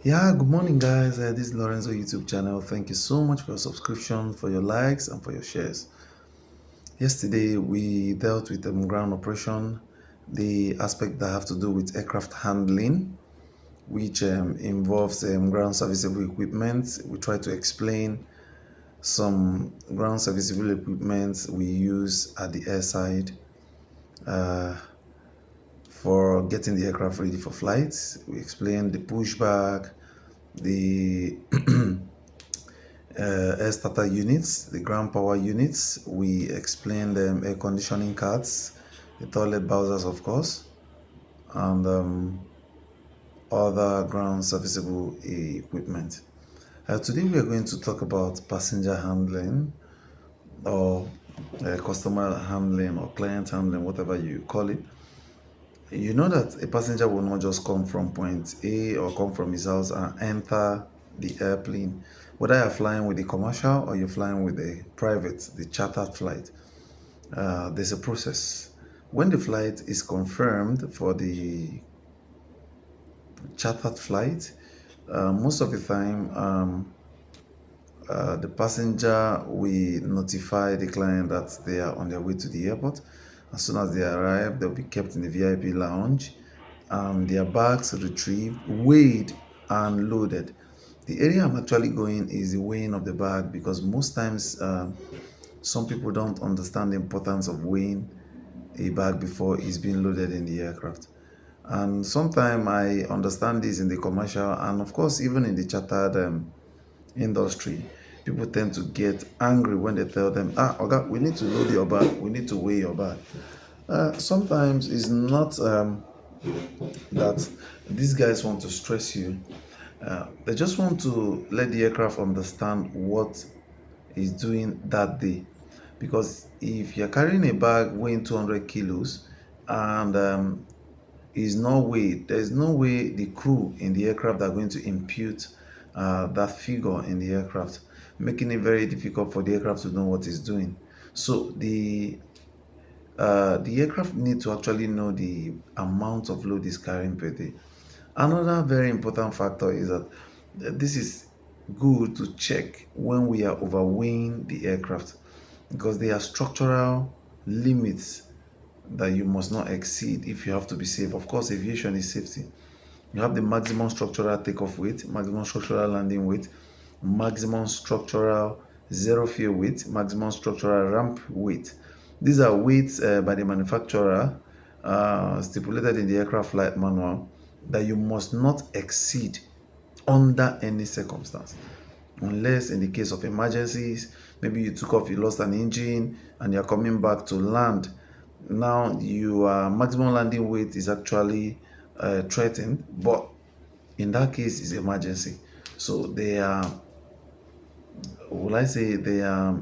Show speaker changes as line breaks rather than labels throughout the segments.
Yeah, good morning, guys. This is Lorenzo YouTube channel. Thank you so much for your subscription, for your likes, and for your shares. Yesterday, we dealt with ground operation, the aspect that have to do with aircraft handling, which involves ground serviceable equipment. We try to explain some ground serviceable equipment we use at the airside for getting the aircraft ready for flight. We explained the pushback, the air starter units, the ground power units. We explained air conditioning cards, the toilet bowsers, of course, and other ground serviceable equipment. Today we are going to talk about passenger handling or customer handling or client handling, whatever you call it. You know that a passenger will not just come from point A or come from his house and enter the airplane. Whether you're flying with the commercial or you're flying with the private, the chartered flight, there's a process. When the flight is confirmed for the chartered flight, most of the time, the passenger will notify the client that they are on their way to the airport. As soon as they arrive, they'll be kept in the VIP lounge, their bags retrieved, weighed, and loaded. The area I'm actually going is the weighing of the bag, because most times some people don't understand the importance of weighing a bag before it's being loaded in the aircraft. And sometimes I understand this in the commercial, and of course even in the chartered industry. People tend to get angry when they tell them, okay, we need to load your bag, we need to weigh your bag. Sometimes it's not that these guys want to stress you. They just want to let the aircraft understand what is doing that day. Because if you're carrying a bag weighing 200 kilos and is no way, there's no way the crew in the aircraft are going to impute that figure in the aircraft, making it very difficult for the aircraft to know what it's doing. So the aircraft need to actually know the amount of load it's carrying per day. Another very important factor is that this is good to check when we are overweighing the aircraft, because there are structural limits that you must not exceed if you have to be safe. Of course, aviation is safety. You have the maximum structural takeoff weight, maximum structural landing weight, maximum structural zero fuel weight, maximum structural ramp weight. These are weights by the manufacturer stipulated in the aircraft flight manual that you must not exceed under any circumstance, unless in the case of emergencies. Maybe you took off, you lost an engine, and you're coming back to land. Now your maximum landing weight is actually threatened, but in that case it's emergency. So they are, will I say, they are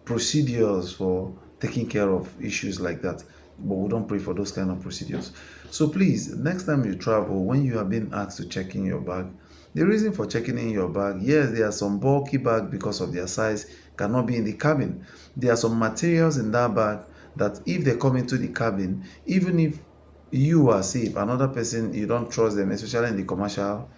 procedures for taking care of issues like that, but we don't pray for those kind of procedures. So please, next time you travel, when you are being asked to check in your bag, the reason for checking in your bag, yes, there are some bulky bags because of their size cannot be in the cabin. There are some materials in that bag that if they come into the cabin, even if you are safe, another person, you don't trust them, especially in the commercial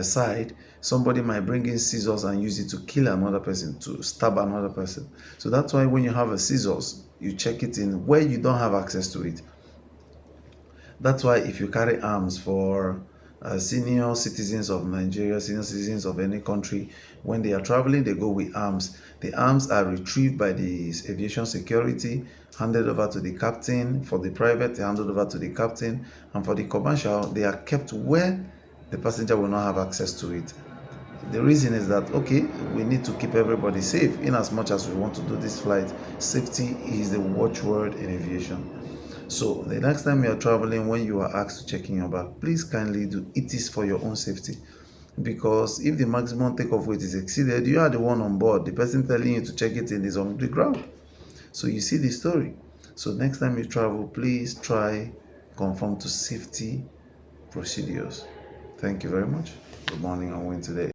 side, somebody might bring in scissors and use it to kill another person, to stab another person. So that's why when you have a scissors, you check it in where you don't have access to it. That's why if you carry arms for senior citizens of Nigeria, senior citizens of any country, when they are traveling, they go with arms. The arms are retrieved by the aviation security, handed over to the captain. For the private, they handed over to the captain. And for the commercial, they are kept where the passenger will not have access to it. The reason is that, okay, we need to keep everybody safe. In as much as we want to do this flight, safety is the watchword in aviation. So the next time you are traveling, when you are asked to check in your bag, please kindly do it is for your own safety. Because if the maximum takeoff weight is exceeded, you are the one on board. The person telling you to check it in is on the ground. So you see the story. So next time you travel, please try conform to safety procedures. Thank you very much. Good morning and win today.